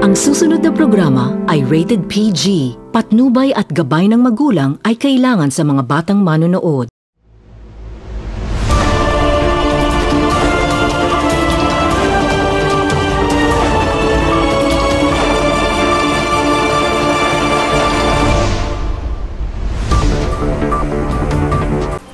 Ang susunod na programa ay rated PG. Patnubay at gabay ng magulang ay kailangan sa mga batang manonood.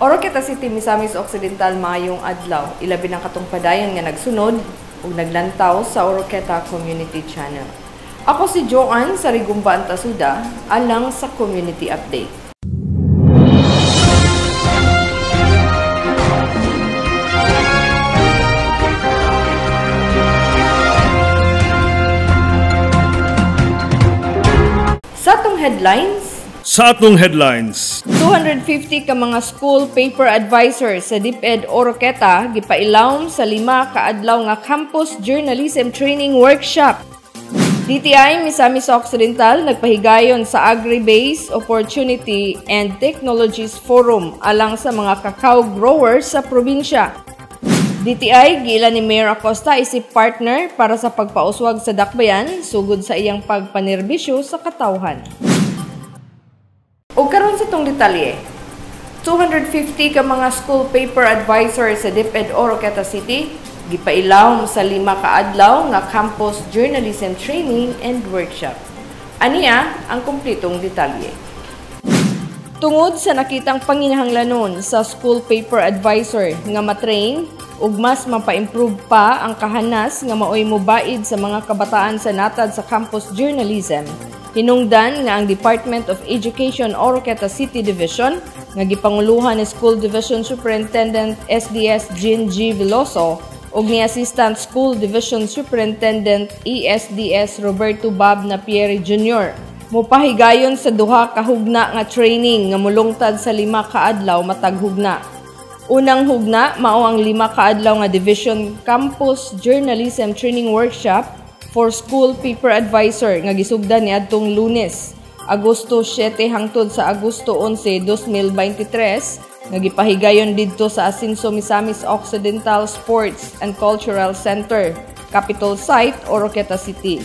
Oroqueta City, Misamis Occidental, maayong adlaw. Ilabi ng katong padayon nga nagsunod ug naglantaw sa Oroqueta Community Channel. Ako si Joanne sa Rigumba Antasuda, alang sa Community Update. Sa atong headlines, 250 ka mga school paper advisors sa DepEd Oroqueta gipailawom sa 5 ka adlaw nga campus journalism training workshop. DTI Misamis Occidental nagpahigayon sa Agri-Base Opportunity and Technologies Forum alang sa mga cacao growers sa probinsya. DTI giila ni Mayor Acosta isip partner para sa pagpauswag sa dakbayan sugod sa iyang pagpanerbisyo sa katawhan. O karon sa tong detalye, 250 ka mga school paper advisors sa DepEd Oroqueta City gipailawom sa 5 ka adlaw nga campus journalism training and workshop. Aniya ang kumpletong detalye. Tungod sa nakitang panginahanglanon sa school paper advisor nga matrain ug mas mapa-improve pa ang kahanas nga maoy mobaid sa mga kabataan sa natad sa campus journalism, hinungdan nga ang Department of Education Oroqueta City Division nga gipanguluhan ni School Division Superintendent SDS Jean G. Veloso ug ni Assistant School Division Superintendent ESDS Roberto Bob Napieri Jr. Mopahigayon sa duha ka hugna nga training nga mulungtad sa 5 ka adlaw matag hugna. Unang hugna mao ang 5 ka adlaw nga Division Campus Journalism Training Workshop for School Paper Advisor nga gisugdan niadtong Lunes, Agosto 7 hangtod sa Agosto 11, 2023 nga gipahigayon didto sa Asinso Misamis Occidental Sports and Cultural Center, Capital Site, Oroqueta City.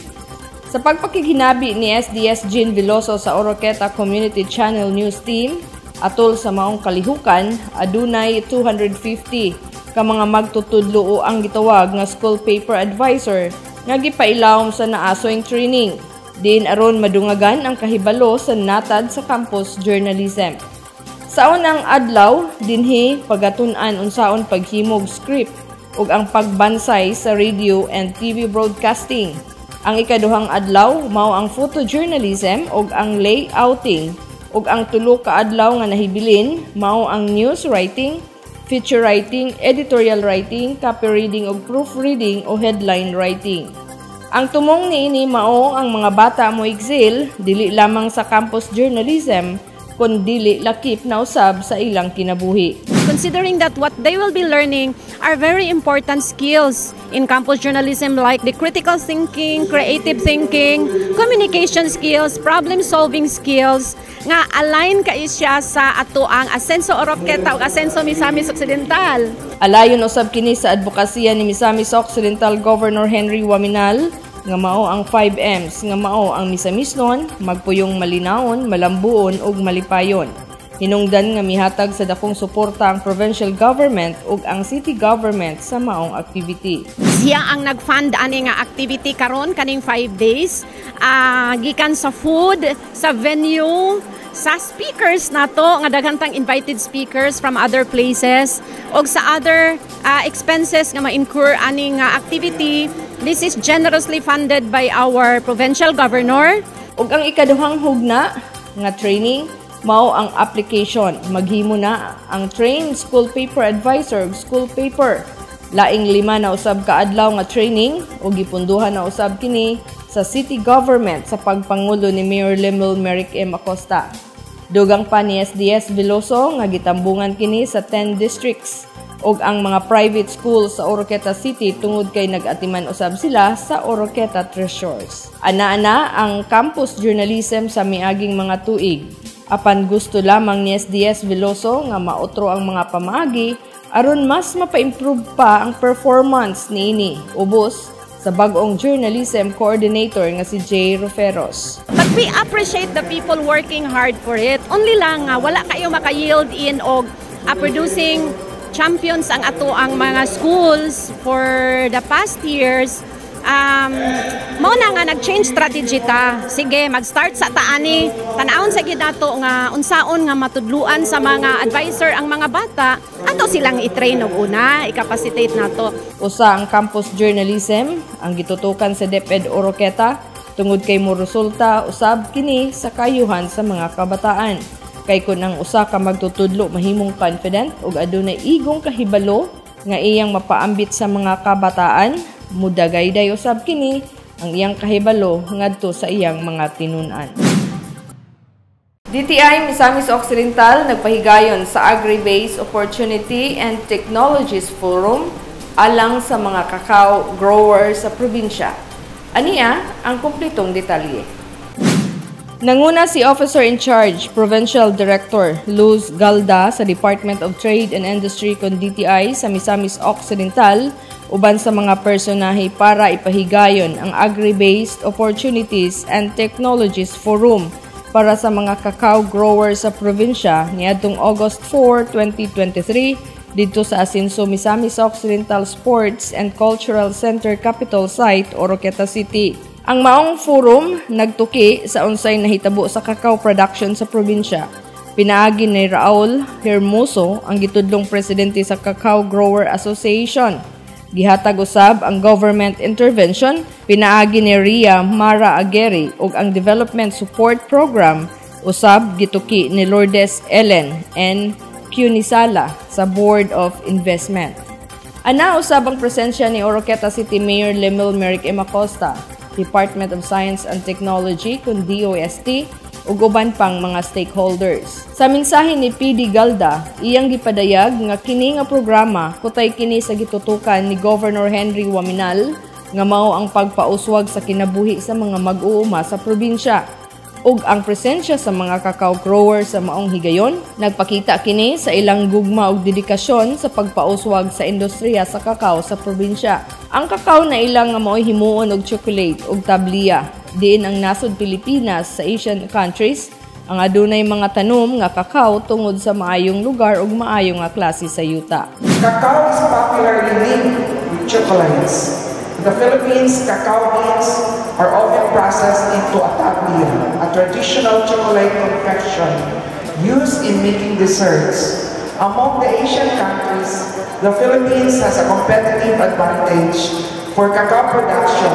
Sa pagpakiginabi ni SDS Jean Veloso sa Oroqueta Community Channel News Team, atol sa maong kalihukan, adunay 250 ka mga magtutudlo o ang gitawag nga School Paper Advisor nga gipailawom sa naasoing training. Din aron madungagan ang kahibalo sa natad sa campus journalism. Sa unang adlaw, dinhi pagatun-an unsaon paghimog script ug ang pagbansay sa radio and TV broadcasting. Ang ikaduhang adlaw mao ang photojournalism ug ang layouting ug ang tulo ka adlaw nga nahibilin mao ang news writing, feature writing, editorial writing, copy reading ug proofreading o headline writing. Ang tumong niini mao ang mga bata mo exil dili lamang sa campus journalism kun dili lakip na usab sa ilang kinabuhi. Considering that what they will be learning are very important skills in campus journalism like the critical thinking, creative thinking, communication skills, problem-solving skills nga align kay siya sa atoang Asenso Oroqueta ug Asenso Misamis Occidental. Alayon usab kini sa advokasya ni Misamis Occidental Governor Henry Waminal nga mao ang 5Ms nga mao ang misamisnon, magpuyong malinawon, malambuon ug malipayon. Hinungdan nga mihatag sa dakong suporta ang provincial government ug ang city government sa maong activity. Siya ang nag-fund ani nga activity karon kaning 5 days, gikan sa food, sa venue, sa speakers nato nga daghang invited speakers from other places ug sa other expenses nga ma-incur ani nga activity. This is generously funded by our provincial governor. Ug ang ikaduhang hugna nga training mao ang application. Maghimo na ang trained school paper advisor ug school paper. Laing 5 na usab ka adlaw nga training ug gipunduhan na usab kini sa city government sa pagpangulo ni Mayor Lemuel Merrick M. Acosta. Dugang pa ni SDS Veloso nga gitambungan kini sa 10 districts ug ang mga private schools sa Oroqueta City tungod kay nag-atiman usab sila sa Oroqueta Treasures. Ana-ana ang campus journalism sa miaging mga tuig. Apan gusto lamang ni SDS Veloso nga maotro ang mga pamaagi aron mas mapa-improve pa ang performance niini. Ubos sa bag-ong journalism coordinator nga si Jay Roferos. But we appreciate the people working hard for it. Only lang nga, wala kayo maka-yield in og producing champions ang ato ang mga schools for the past years. Mao na nga nag-change strategy ta. Sige, mag-start sa taani. Tanawon sa gid nato nga unsaon nga matudluan sa mga advisor ang mga bata. Ato silang i-train og una, i-capacitate nato. Usa ang campus journalism ang gitutukan sa DepEd Oroqueta tungod kay mo resulta usab kini sa kayuhan sa mga kabataan. Kay kun ang usa ka magtutudlo mahimong confident ug adunay igong kahibalo nga iyang mapaambit sa mga kabataan, mudagayday usab kini ang iyang kahibalo ngadto sa iyang mga tinunan. DTI Misamis Occidental nagpahigayon sa Agri-Based Opportunity and Technologies Forum alang sa mga kakao growers sa probinsya. Aniya ang kumpletong detalye. Nanguna si Officer in Charge, Provincial Director Luz Galda sa Department of Trade and Industry kon DTI sa Misamis Occidental uban sa mga personahe para ipahigayon ang Agri-Based Opportunities and Technologies Forum para sa mga kakao growers sa probinsya niadtong August 4, 2023 dito sa Asinso Misamis Occidental Sports and Cultural Center Capital Site, Oroqueta City. Ang maong forum nagtuki sa unsay nahitabo sa kakao production sa probinsya. Pinaagi ni Raul Hermoso ang gitudlong presidente sa Cacao Grower Association. Gihatag usab ang government intervention, pinaagi ni Ria Mara Aguirre ug ang Development Support Program usab gituki ni Lourdes Ellen N. Cunisala sa Board of Investment. Ana usab ang presensya ni Oroqueta City Mayor Lemil Merrick M. Acosta, Department of Science and Technology kun DOST ug uban pang mga stakeholders. Sa mensahe ni PD Galda, iyang gipadayag nga kini nga programa kutay kini sa gitutukan ni Governor Henry Waminal nga mao ang pagpauswag sa kinabuhi sa mga mag-uuma sa probinsya. Ug ang presensya sa mga kakao growers sa maong higayon, nagpakita kini sa ilang gugma ug dedikasyon sa pagpauswag sa industriya sa kakao sa probinsya. Ang kakao na ilang nga mao'y himuon og chocolate ug tabliya, diin ang nasod Pilipinas sa Asian countries, ang adunay mga tanom nga kakao tungod sa maayong lugar ug maayong nga klase sa yuta. Cacao is popularly linked with chocolates. In the Philippines, cacao beans are often processed into a tablia, a traditional chocolate confection used in making desserts. Among the Asian countries, the Philippines has a competitive advantage for cacao production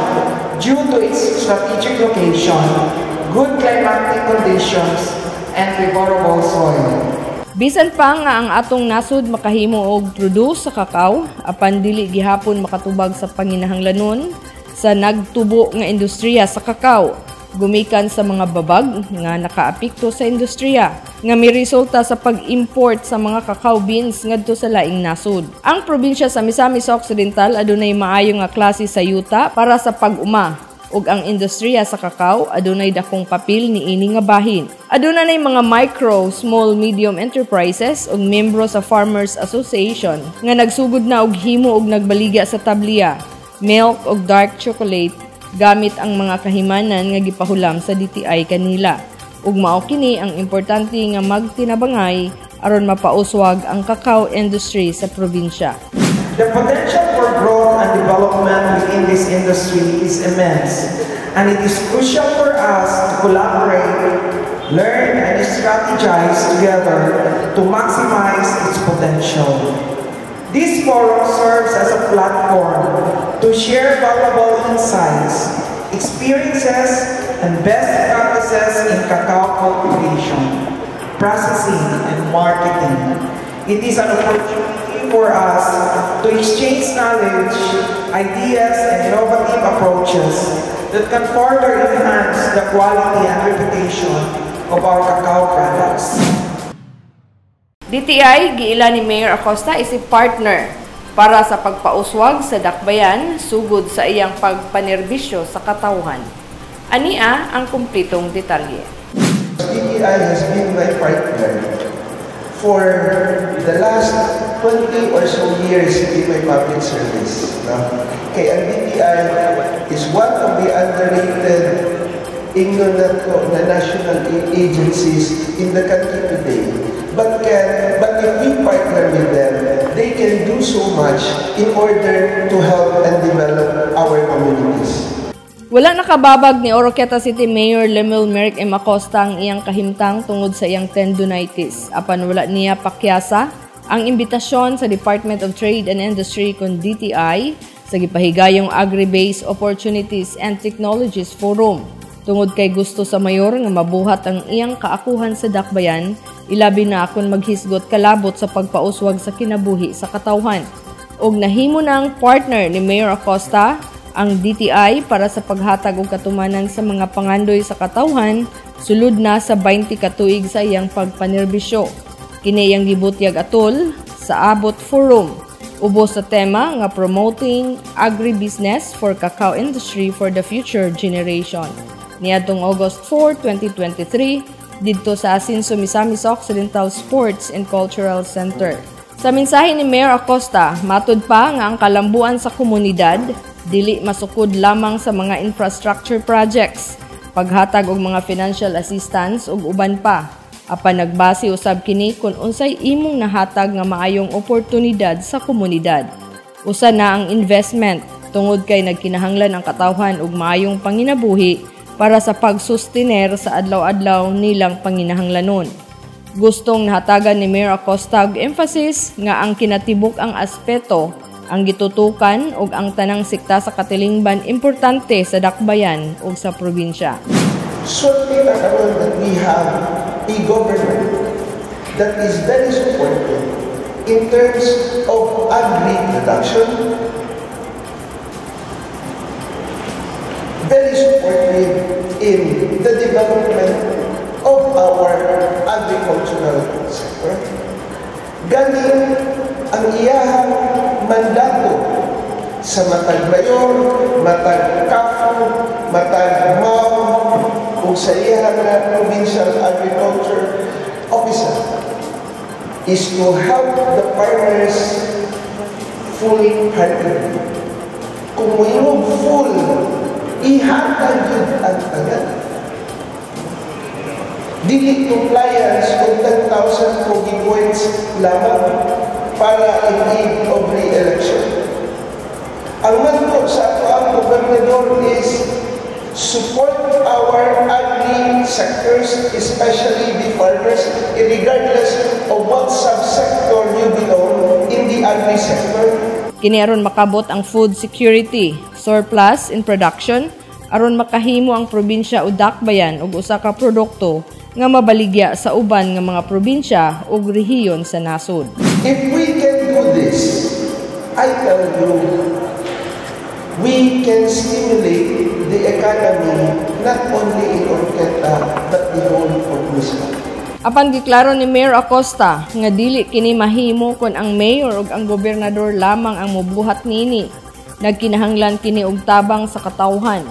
due to its strategic location, good climatic conditions, and favorable soil. Bisan pa nga ang atong nasod makahimo og produce sa kakao, apan dili gihapon makatubag sa panginahanglanon sa nagtubo nga industriya sa kakao, gumikan sa mga babag nga nakaapekto sa industriya, nga miresulta sa pag-import sa mga cacao beans ngadto sa laing nasod. Ang probinsya sa Misamis Occidental adunay maayo nga klase sa yuta para sa pag-uma, ug ang industriya sa kakao adunay dakong papel niini nga bahin. Adunay mga micro, small, medium enterprises ug membro sa Farmers Association nga nagsugod na og himo ug nagbaligya sa tabliya, milk ug dark chocolate gamit ang mga kahimanan nga gipahulam sa DTI kanila. Ug mao kini ang importante nga magtinabangay aron mapauswag ang cacao industry sa probinsya. The potential for growth and development within this industry is immense, and it is crucial for us to collaborate, learn, and strategize together to maximize its potential. This forum serves as a platform to share valuable insights, experiences, and best practices in cacao cultivation, processing, and marketing. It is an opportunity for us to exchange knowledge, ideas, and innovative approaches that can further enhance the quality and reputation of our cacao products. DTI, giila ni Mayor Acosta is a partner para sa pagpauswag sa dakbayan sugod sa iyang pagpanerbisyo sa katawhan. Ania ang kumpletong detalye. DTI has been my partner for the last 20 or so years in my public service. No? Kaya ang DTI is one of the underrated na national agencies in the country today. But if we partner with them, they can do so much in order to help and develop our communities. Wala nakababag ni Oroquieta City Mayor Lemuel Merrick M. Acosta ang iyang kahimtang tungod sa iyang tendonitis. Apan wala niya pakyasa ang imbitasyon sa Department of Trade and Industry kon DTI sa gipahigayong Agri-Based Opportunities and Technologies Forum. Tungod kay gusto sa mayor nga mabuhat ang iyang kaakuhan sa dakbayan, ilabi na akon maghisgot kalabot sa pagpauswag sa kinabuhi sa katawhan. Og nahimo ng partner ni Mayor Acosta ang DTI para sa paghatag og katumanan sa mga pangandoy sa katawhan sulod na sa 20 ka tuig sa iyang pagpanerbisyo. Kini iyang gibutyag atol sa Abot Forum ubos sa tema nga promoting agribusiness for cacao industry for the future generation. Niadtong August 4, 2023 didto sa Asinso, Misamis Occidental Sports and Cultural Center. Sa mensahe ni Mayor Acosta, matud pa nga ang kalambuan sa komunidad dili masukod lamang sa mga infrastructure projects, paghatag og mga financial assistance ug uban pa. Apan nagbase usab kini kung unsay imong nahatag nga maayong oportunidad sa komunidad. Usa na ang investment tungod kay nagkinahanglan ang katawhan og maayong panginabuhi para sa pagsustener sa adlaw-adlaw nilang panginahanglanon. Gustong nahatagan ni Mayor Acosta og emphasis nga ang kinatibuk ang aspeto, ang gitutukan ug ang tanang sikta sa katilingban importante sa dakbayan ug sa probinsya. Certainly that we have a government that is very supportive in terms of agri-production, very supportive in the development of our agricultural sector. Galing ang iyahang mandato sa matag mayor, matag kapo, matag MAU, o sa iyahang provincial agriculture officer is to help the farmers full-heartedly. Kung mayroong full, ihatag yun ang tagal. Dili compliance kung 10,000 pogi points lamang para in aid of re-election. Ang manto sa ato ang gobernador is support our agri-sectors, especially the farmers, regardless of what subsector you belong in the agri-sector. Kini aron makabot ang food security, surplus in production, aron makahimo ang probinsya o dakbayan og usa ka produkto nga mabaligya sa uban nga mga probinsya ug rehiyon sa nasod. If we can do this, I tell you, we can stimulate the economy not only in Oroquieta but the whole province. Apan giklaro ni Mayor Acosta nga dili kini mahimo kon ang mayor ug ang gobernador lamang ang mobuhat niini. Nagkinahanglan kini og tabang sa katawhan.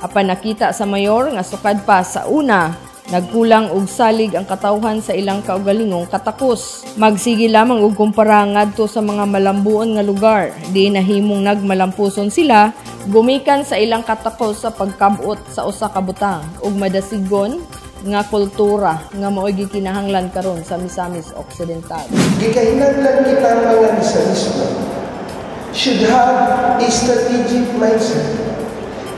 Apan nakita sa mayor nga sukad pa sa una, nagkulang og salig ang katawhan sa ilang kaugalingong katakos. Magsige lamang og kumpara ngadto sa mga malambuon nga lugar, di nahimong nagmalampuson sila gumikan sa ilang katakos sa pagkabot sa usa ka butang ug madasigon nga kultura nga mao'y gikinahanglan karon sa Misamis Occidental. Gikinahanglan kita mga Misamis should have a strategic mindset.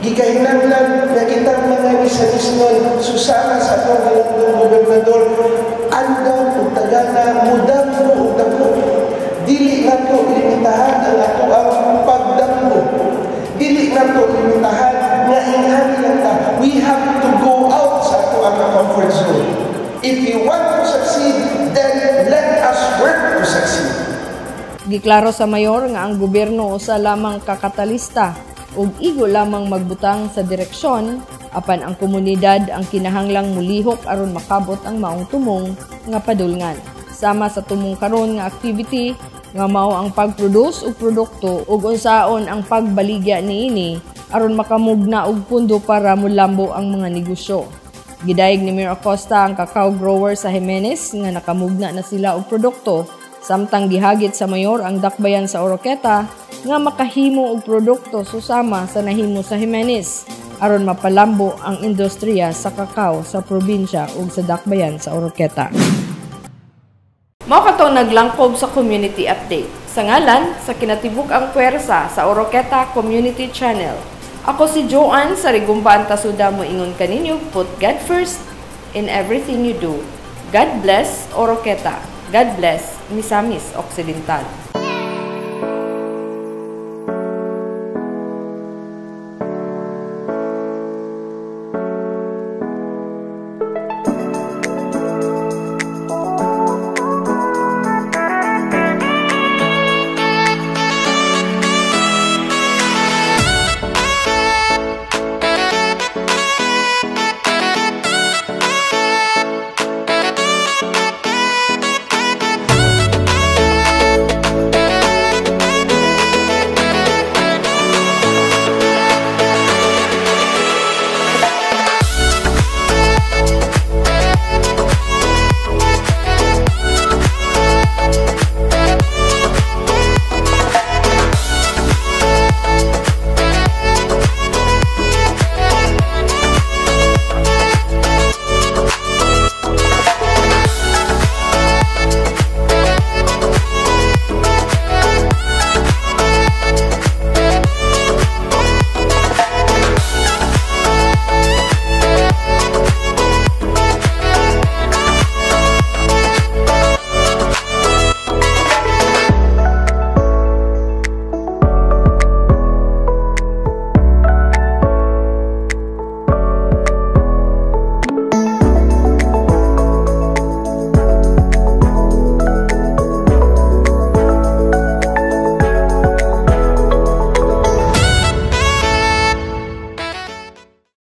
Gikinahanglan na kita mga Misamis susama sa atong gobernador andam ug tagana mudam ug dako. Dili nato limitahan ang ato ang pagdamgo. Dili nato limitahan nga inghan ta. We have to go out sa ato ang comfort zone. If you want to succeed, then let us work to succeed. Giklaro sa mayor nga ang gobyerno usa lamang kakatalista ug igo lamang magbutang sa direksyon apan ang komunidad ang kinahanglang mulihok aron makabot ang maong tumong nga padulngan. Sama sa tumong karon nga activity nga mao ang pag-produce og produkto ug unsaon ang pagbaligya niini aron makamugna og pundo para mulambo ang mga negosyo. Gidayeg ni Mayor Acosta ang cacao grower sa Jimenez nga nakamugna na sila og produkto, samtang gihagit sa mayor ang dakbayan sa Oroqueta nga makahimo og produkto susama sa nahimo sa Jimenez aron mapalambo ang industriya sa kakao sa probinsya ug sa dakbayan sa Oroqueta. Mao kato naglangkob sa community update. Sa ngalan sa kinatibuk ang puwersa sa Oroqueta Community Channel. Ako si Joanne sa Rigumba Antasuda mo ingon kaninyo, put God first in everything you do. God bless Oroqueta. God bless Misamis Occidental.